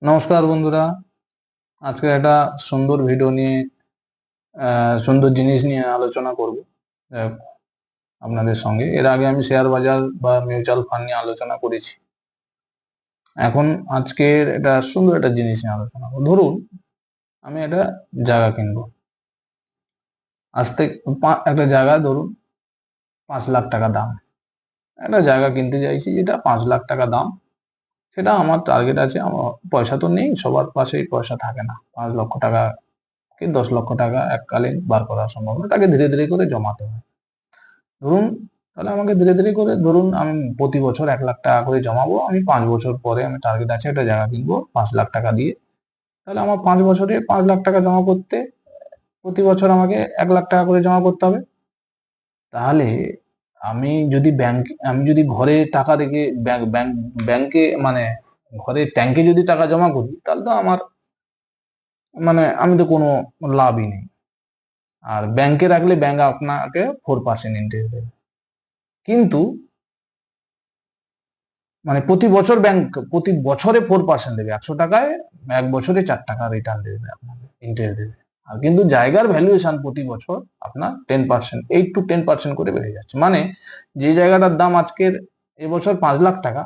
নমস্কার বন্ধুরা, আজকে একটা সুন্দর ভিডিও নিয়ে সুন্দর জিনিস নিয়ে আলোচনা করব আপনাদের সঙ্গে। এর আগে আমি শেয়ার বাজার বা মিউচুয়াল ফান্ড নিয়ে আলোচনা করেছি। এখন আজকের এটা সুন্দর একটা জিনিস নিয়ে আলোচনা করব। ধরুন আমি একটা জায়গা কিনবো। আজ থেকে একটা জায়গা ধরুন 5 লাখ টাকা দাম। একটা জায়গা কিনতে চাইছি যেটা 5 লাখ টাকা দাম। সেটা আমার টার্গেট আছে। আমার পয়সা তো নেই, সবার পাশেই পয়সা থাকে না। 5 লক্ষ টাকা কি 10 লক্ষ টাকা এককালীন বার করা সম্ভব না, তাকে ধীরে ধীরে করে জমাতে হয়। ধরুন তাহলে আমাকে ধীরে ধীরে করে ধরুন আমি প্রতি বছর 1 লাখ টাকা করে জমাবো। আমি 5 বছর পরে আমি টার্গেট আছে একটা জায়গা কিনবো 5 লাখ টাকা দিয়ে। তাহলে আমার 5 বছরে 5 লাখ টাকা জমা করতে প্রতি বছর আমাকে 1 লাখ টাকা করে জমা করতে হবে। তাহলে আমি যদি ঘরে টাকা রেখে ব্যাংকে মানে ঘরে ট্যাঙ্কে যদি টাকা জমা করি, তাহলে তো আমার আমি তো কোনো লাভই নেই। আর ব্যাংকে রাখলে ব্যাংক আপনাকে 4% ইন্টারেস্ট দেবে। কিন্তু প্রতি বছর ব্যাংক প্রতি বছরে 4% দেবে। 100 টাকায় 1 বছরে 4 টাকা রিটার্ন দেবে, আপনাকে ইন্টারেস্ট দেবে। আর কিন্তু জায়গার ভ্যালুয়েশন প্রতি বছর আপনার 10%, 8 to 10% করে বেড়ে যাচ্ছে। যে জায়গাটার দাম আজকের এবছর 5 লাখ টাকা,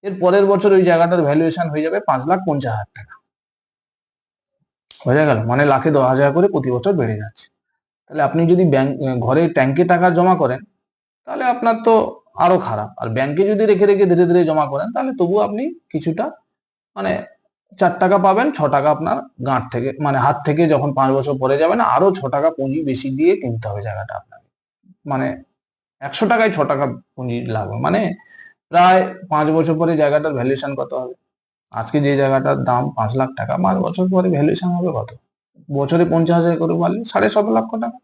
এর পরের বছর ওই জায়গাটার ভ্যালুয়েশন হয়ে যাবে 5,50,000 টাকা। বোঝা গেল? লাখে 10,000 করে প্রতি বছর বেড়ে যাচ্ছে। তাহলে আপনি যদি ঘরে ট্যাঙ্কে টাকা জমা করেন, তাহলে আপনার তো আরো খারাপ। আর ব্যাংকে যদি রেখে রেখে ধীরে ধীরে জমা করেন, তাহলে তবু আপনি কিছুটা মানে 4 টাকা পাবেন। 6 টাকা আপনার গাঁট থেকে হাত থেকে যখন 5 বছর পরে যাবেন, আরো 6 টাকা পুঁজি বেশি দিয়ে কিনতে হবে জায়গাটা আপনাকে। মানে 100 টাকায় 6 টাকা পুঁজি লাগবে। প্রায় 5 বছর পরে জায়গাটার ভ্যালুয়েশন কত হবে? আজকে যে জায়গাটার দাম 5 লাখ টাকা, 5 বছর পরে ভ্যালুয়েশন হবে কত? বছরে 50,000 করে বাড়লে 17.5 লক্ষ টাকা।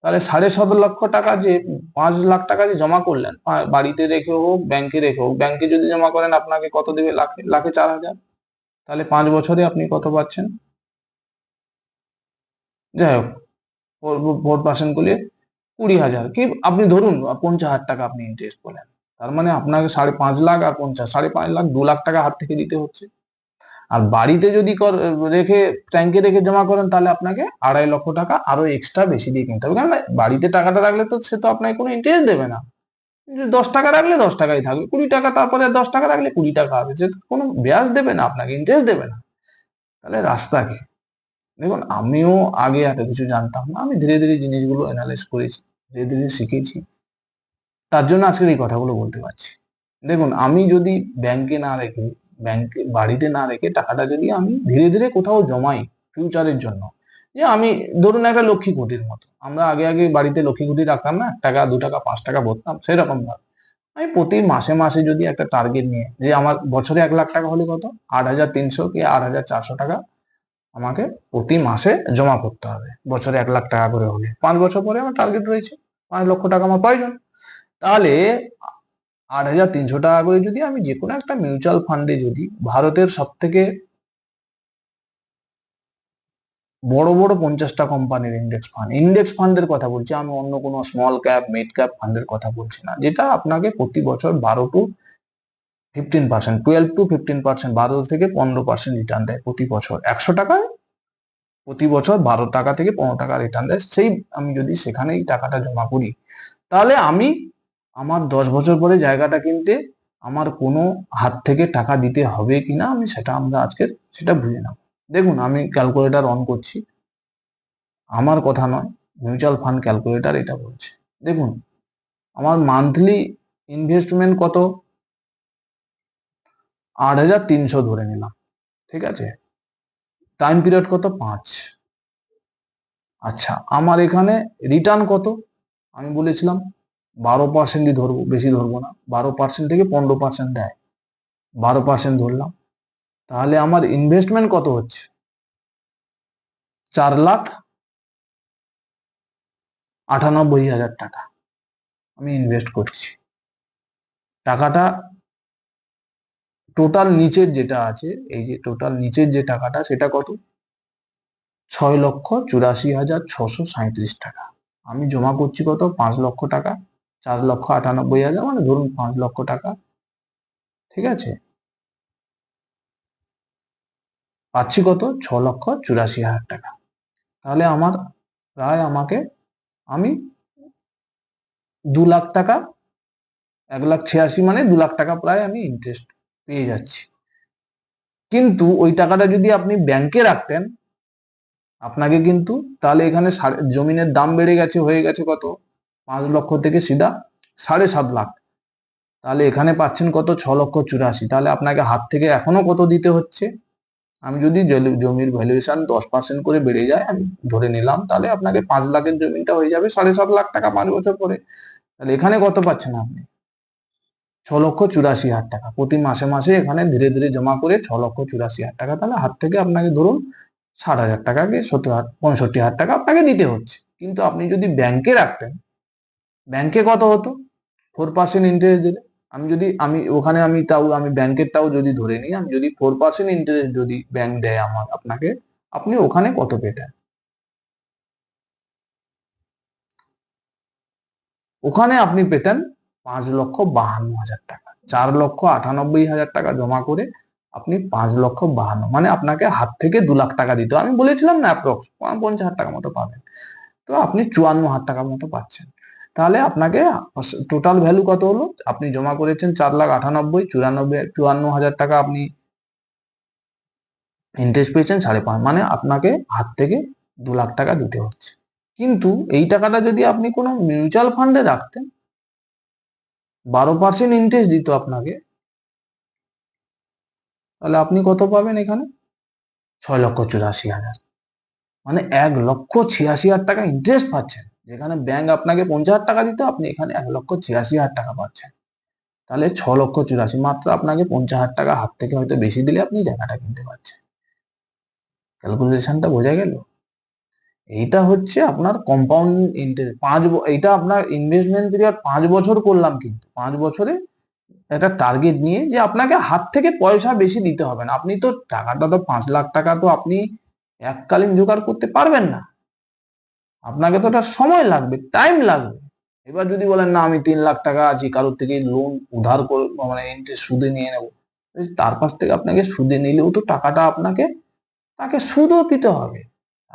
তাহলে 17.5 লক্ষ টাকা যে 5 লাখ টাকা যে জমা করলেন, বাড়িতে রেখে হোক ব্যাংকে রেখে হোক, ব্যাংকে যদি জমা করেন আপনাকে কত দেবে? লাখে লাখে 4,000। তাহলে 5 বছরে আপনি কত পাচ্ছেন? যাই হোক, 4% করলে 20,000 কি আপনি ধরুন 50,000 টাকা আপনি ইন্টারেস্ট করলেন। তার আপনাকে 5.5 লাখ আর 50, 5.5 লাখ, 2 লাখ টাকা হাত থেকে দিতে হচ্ছে। আর বাড়িতে যদি রেখে ট্যাঙ্কে রেখে জমা করেন, তাহলে আপনাকে 2.5 লক্ষ টাকা আরো এক্সট্রা বেশি দিয়ে কিনতে হবে। কারণ বাড়িতে টাকাটা রাখলে তো সে তো আপনাকে কোনো ইন্টারেস্ট দেবে না। 10 টাকা রাখলে 10 টাকাই থাকবে, 20 টাকা, তারপরে 10 টাকা রাখলে 20 টাকা হবে। সে কোনো ব্যাজ দেবে না আপনাকে, ইন্টারেস্ট দেবে না। তাহলে রাস্তা কি? দেখুন, আমিও আগে এত কিছু জানতাম না। আমি ধীরে ধীরে জিনিসগুলো অ্যানালাইজ করেছি, ধীরে ধীরে শিখেছি। তার জন্য আজকের এই কথাগুলো বলতে পারছি। দেখুন, আমি যদি ব্যাংকে না রেখে বাড়িতে না রেখে টাকাটা যদি আমি ধীরে ধীরে কোথাও জমাই ফিউচারের জন্য, যে আমি ধরুন একটা লক্ষ্মী কুটির মতো, আমরা আগে আগে বাড়িতে লক্ষ্মী কুটি রাখতাম না, 1 টাকা 2 টাকা 5 টাকা ভরতাম, সেরকম ভাবে আমি প্রতি মাসে মাসে যদি একটা টার্গেট নিয়ে, যে আমার বছরে 1 লাখ টাকা হলে কত, 8,300 কি 8,400 টাকা আমাকে প্রতি মাসে জমা করতে হবে। বছরে 1 লাখ টাকা করে হলে 5 বছর পরে আমার টার্গেট রয়েছে 5 লক্ষ টাকা আমার প্রয়োজন। তাহলে 8,300 টাকা করে যদি আমি যে কোনো একটা মিউচুয়াল ফান্ডে, যদি ভারতের সব থেকে বড় বড় 50টা কোম্পানির ইন্ডেক্স ফান্ডের কথা বলছি, আমি অন্য কোনো স্মল ক্যাপ মিড ক্যাপ ফান্ডের কথা বলছি না, যেটা আপনাকে প্রতি বছর 12 to 15%, 12 to 15%, 12 থেকে 15% রিটার্ন দেয় প্রতি বছর। 100 টাকায় প্রতি বছর 12 টাকা থেকে 15 টাকা রিটার্ন দেয়। আমি যদি সেখানেই টাকাটা জমা করি, তাহলে আমার 10 বছর পরে জায়গাটা কিনতে আমার কোনো হাত থেকে টাকা দিতে হবে কিনা, আমরা আজকে সেটা বুঝে নেব। দেখুন, আমি ক্যালকুলেটর অন করছি, আমার কথা নয়, মিউচুয়াল ফান্ড ক্যালকুলেটর এটা বলছে। দেখুন, আমার মান্থলি ইনভেস্টমেন্ট কত? 8,300 ধরে নিলাম, ঠিক আছে। টাইম পিরিয়ড কত? 5। আচ্ছা, আমার এখানে রিটার্ন কত? আমি বলেছিলাম 12%ই ধরবো, বেশি ধরবো না। 12% থেকে 15% দেয়, 12% ধরলাম। তাহলে আমার ইনভেস্টমেন্ট কত হচ্ছে? 4,98,000 টাকা আমি ইনভেস্ট করছি। টাকাটা টোটাল নিচের যেটা আছে, এই যে টোটাল নিচের যে টাকাটা, সেটা কত? 6,84,637 টাকা। আমি জমা করছি কত? 5 লক্ষ টাকা। 4,98,000 ধরুন 5 লক্ষ টাকা, ঠিক আছে। পাচ্ছি কত? 6,84,000 টাকা। তাহলে আমার প্রায় আমি 2 লাখ টাকা, 1,86,000 মানে 2 লাখ টাকা প্রায় আমি ইন্টারেস্ট পেয়ে যাচ্ছি। কিন্তু ওই টাকাটা যদি আপনি ব্যাংকে রাখতেন, আপনাকে কিন্তু তাহলে এখানে জমিনের দাম বেড়ে গেছে, হয়ে গেছে কত? 5 লক্ষ থেকে সিধা 7.5 লাখ। তাহলে এখানে পাচ্ছেন কত? 6,84,000। তাহলে আপনাকে হাত থেকে এখনো কত দিতে হচ্ছে? আমি যদি জমির ভ্যালুয়েশন 10% করে বেড়ে যায়, আমি ধরে নিলাম, তাহলে আপনাকে 5 লাখের জমিটা হয়ে যাবে 7.5 লাখ টাকা 5 বছর পরে। তাহলে এখানে কত পাচ্ছেন আপনি? 6,84,000 টাকা প্রতি মাসে মাসে এখানে ধীরে ধীরে জমা করে 6,84,000 টাকা। তাহলে হাত থেকে আপনাকে ধরুন 60,000 টাকাকে 65,000 টাকা আপনাকে দিতে হচ্ছে। কিন্তু আপনি যদি ব্যাংকে রাখতেন, ব্যাংকে কত হতো? 4% ইন্টারেস্ট দিলে। আমি ব্যাংকেরটাও যদি ধরে নিই, আমি যদি 4% ইন্টারেস্ট যদি ব্যাংক দেয় আপনাকে, আপনি ওখানে কত পেতেন? ওখানে আপনি পেতেন 5,52,000 টাকা। 4,98,000 টাকা জমা করে আপনি 5,52,000, মানে আপনাকে হাত থেকে 2 লাখ টাকা দিতে। আমি বলেছিলাম না অ্যাপ্রক্স 50,000 টাকা মতো পাবেন। তো আপনি 54,000 টাকা মতো পাচ্ছেন। তাহলে আপনাকে টোটাল ভ্যালু কত হলো? আপনি জমা করেছেন 4,98,000, 54,000 টাকা আপনি ইন্টারেস্ট পেয়েছেন 5.5, মানে আপনাকে হাত থেকে 2 লাখ টাকা দিতে হচ্ছে। কিন্তু এই টাকাটা যদি আপনি কোনো মিউচুয়াল ফান্ডে রাখতেন, 12% ইন্টারেস্ট দিত আপনাকে, তাহলে আপনি কত পাবেন এখানে? 6,84,000, মানে 1,86,000 টাকা ইন্টারেস্ট পাচ্ছেন। যেখানে ব্যাংক আপনাকে 50,000 টাকা দিত, আপনি এখানে 1,86,000 টাকা পাচ্ছেন। তাহলে 6,84,000, মাত্র আপনাকে 50,000 টাকা হাত থেকে হয়তো বেশি দিলে আপনি জায়গাটা কিনতে পারছেন। ক্যালকুলেশনটা বোঝা গেল? এইটা হচ্ছে আপনার কম্পাউন্ড ইন্টারেস্ট। এইটা আপনার ইনভেস্টমেন্ট পিরিয়ড 5 বছর করলাম, কিন্তু 5 বছরে একটা টার্গেট নিয়ে যে আপনাকে হাত থেকে পয়সা বেশি দিতে হবে না। আপনি তো টাকাটা তো 5 লাখ টাকা তো আপনি এককালীন জোগাড় করতে পারবেন না। আপনাকে তো একটা সময় লাগবে, টাইম লাগবে। এবার যদি বলেন না আমি 3 লাখ টাকা আছি, কারোর থেকে লোন উধার করে, মানে ইন্টারেস্ট সুদে নিয়ে নেবো, তার কাছ থেকে আপনাকে সুদে নিলেও তো টাকাটা তাকে সুদও দিতে হবে।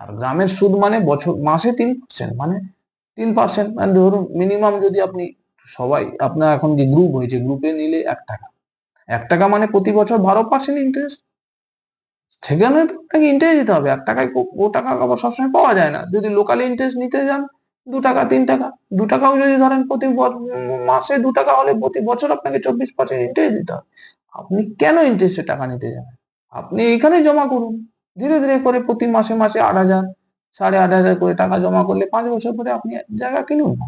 আর গ্রামের সুদ মানে মাসে 3%, মানে 3%, মানে ধরুন মিনিমাম যদি আপনি আপনার এখন যে গ্রুপ হয়েছে, গ্রুপে নিলে 1 টাকা, 1 টাকা মানে প্রতি বছর 12% ইন্টারেস্ট। সেখানে তো আপনাকে ইন্টারেস্ট দিতে হবে। 1 টাকায় ও টাকা আবার সবসময় পাওয়া যায় না। যদি লোকালি ইন্টারেস্ট নিতে যান 2 টাকা 3 টাকা, 2 টাকাও যদি ধরেন প্রতি মাসে 2 টাকা হলে প্রতি বছর আপনাকে 24% ইন্টারেস্ট দিতে হবে। আপনি কেন ইন্টারেস্টে টাকা নিতে যাবেন? আপনি এখানে জমা করুন ধীরে ধীরে করে, প্রতি মাসে মাসে 8,000, 8,500 করে টাকা জমা করলে 5 বছর পরে আপনি জায়গা কিনুন না।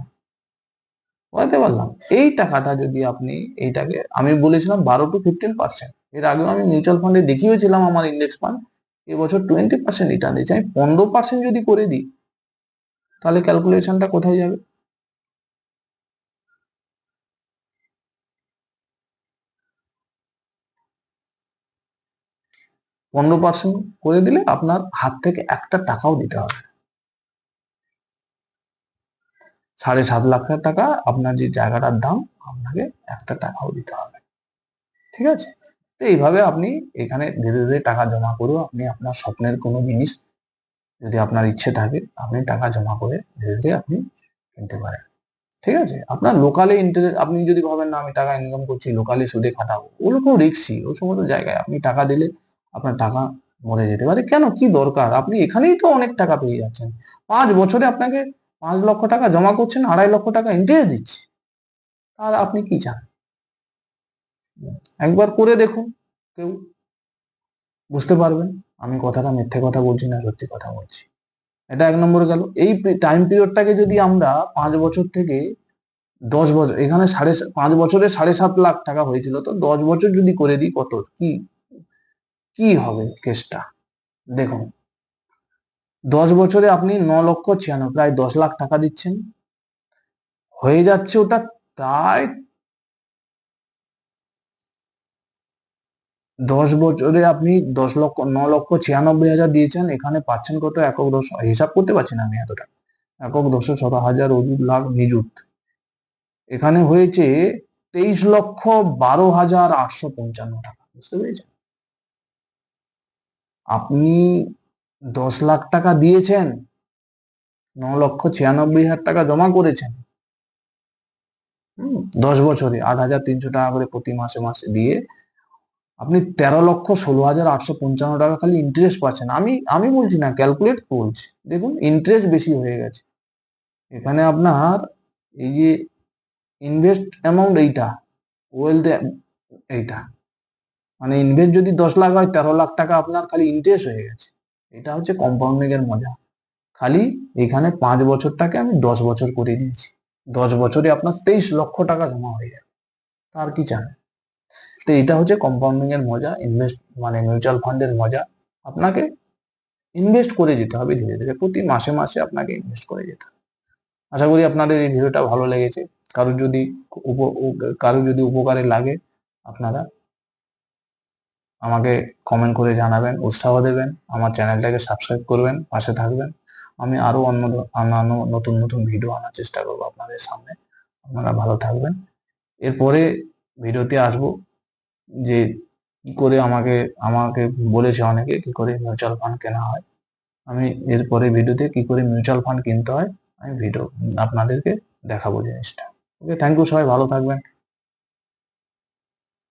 বুঝতে পারলাম? এই টাকাটা যদি আপনি এইটাকে, আমি বলেছিলাম 12 to 15%, এর আগেও আমি মিউচুয়াল ফান্ডে দেখিয়েছিলাম আমার ইন্ডেক্স ফান্ড এবছর 20% রিটার্ন দিচ্ছে। আমি 15% যদি করে দিই, তাহলে ক্যালকুলেশনটা কোথায় যাবে? পনেরো পার্সেন্ট করে দিলে আপনার হাত থেকে একটা টাকাও দিতে হবে। 7.5 লাখ টাকা আপনার যে জায়গাটার দাম, আপনাকে একটা টাকাও দিতে হবে। ঠিক আছে? তো এইভাবে আপনি এখানে ধীরে ধীরে টাকা জমা করেও আপনি আপনার স্বপ্নের কোনো জিনিস, যদি আপনার ইচ্ছে থাকে, আপনি টাকা জমা করে ধীরে ধীরে আপনি কিনতে পারেন। ঠিক আছে? আপনার লোকালে ইন্টারেস্ট, আপনি যদি ভাবেন না আমি টাকা ইনকাম করছি লোকালে সুদে খাটাবো, ওগুলো খুব রিস্কি। ওই সমস্ত জায়গায় আপনি টাকা দিলে আপনার টাকা মরে যেতে পারে। কেন, কি দরকার? আপনি এখানেই তো অনেক টাকা পেয়ে যাচ্ছেন। 5 বছরে আপনাকে 5 লক্ষ টাকা জমা করছেন, 2.5 লক্ষ টাকা ইন্টারেস্ট দিচ্ছে। আর আপনি কি চান? একবার করে দেখুন, কেউ বুঝতে পারবেন আমি কথাটা মিথ্যে কথা বলছি না সত্যি কথা বলছি। এটা 1 নম্বর গেল। এই টাইম পিরিয়ডটাকে যদি আমরা 5 বছর থেকে 10 বছর, এখানে 5 বছরে 7.5 লাখ টাকা হয়েছিল, তো 10 বছর যদি করে দিই, কত কি কি হবে কেসটা দেখুন। 10 বছরে আপনি 9,96,000, প্রায় 10 লাখ টাকা দিচ্ছেন। হয়ে যাচ্ছে ওটা প্রায় 10 বছরে আপনি 9,96,000 দিয়েছেন, এখানে পাচ্ছেন কত? 1,10, হিসাব করতে পারছি না আমি এতটা, 1,10,17,000 অযুত লাখ নিযুত, এখানে হয়েছে 23,12,855 টাকা। বুঝতে পেরেছেন? আপনি 10 লাখ টাকা দিয়েছেন, 9,96,500 টাকা জমা করেছেন, 10 বছরে 8,300 টাকা করে প্রতি মাসে মাসে দিয়ে আপনি 13,16,855 টাকা খালি ইন্টারেস্ট পাচ্ছেন। আমি আমি বলছি না, ক্যালকুলেট বলছি। দেখুন ইন্টারেস্ট বেশি হয়ে গেছে এখানে। আপনার এই যে ইনভেস্ট অ্যামাউন্ট এইটা, ওয়েলথ এইটা, মানে ইনভেস্ট যদি 10 লাখ হয়, 13 লাখ টাকা আপনার খালি ইন্টারেস্ট হয়ে গেছে। এটা হচ্ছে কম্পাউন্ডিং এর মজা। খালি এখানে 5 বছরটাকে আমি 10 বছর করে দিয়েছি, 10 বছরে আপনার 23 লক্ষ টাকা জমা হয়ে যাবে। তার কি চান? তো এটা হচ্ছে কম্পাউন্ডিং এর মজা, ইনভেস্ট মানে মিউচুয়াল ফান্ডের মজা। আপনাকে ইনভেস্ট করে যেতে হবে ধীরে ধীরে, প্রতি মাসে মাসে আপনাকে ইনভেস্ট করে যেতে হবে। আশা করি আপনাদের এই ভিডিওটা ভালো লেগেছে। কারোর যদি কারোর যদি উপকারে লাগে, আপনারা আমাকে কমেন্ট করে জানাবেন, উৎসাহ দেবেন, আমার চ্যানেলটাকে সাবস্ক্রাইব করবেন, পাশে থাকবেন। আমি আরো অন্যান্য নতুন নতুন ভিডিও আনার চেষ্টা করবো আপনাদের সামনে। আপনারা ভালো থাকবেন। এরপরে ভিডিওতে আসবো যে কি করে আমাকে আমাকে বলেছে অনেকে কি করে মিউচুয়াল ফান্ড কেনা হয়। আমি এরপরে ভিডিওতে কি করে মিউচুয়াল ফান্ড কিনতে হয় আমি ভিডিও আপনাদেরকে দেখাবো জিনিসটা। ওকে, থ্যাংক ইউ, সবাই ভালো থাকবেন।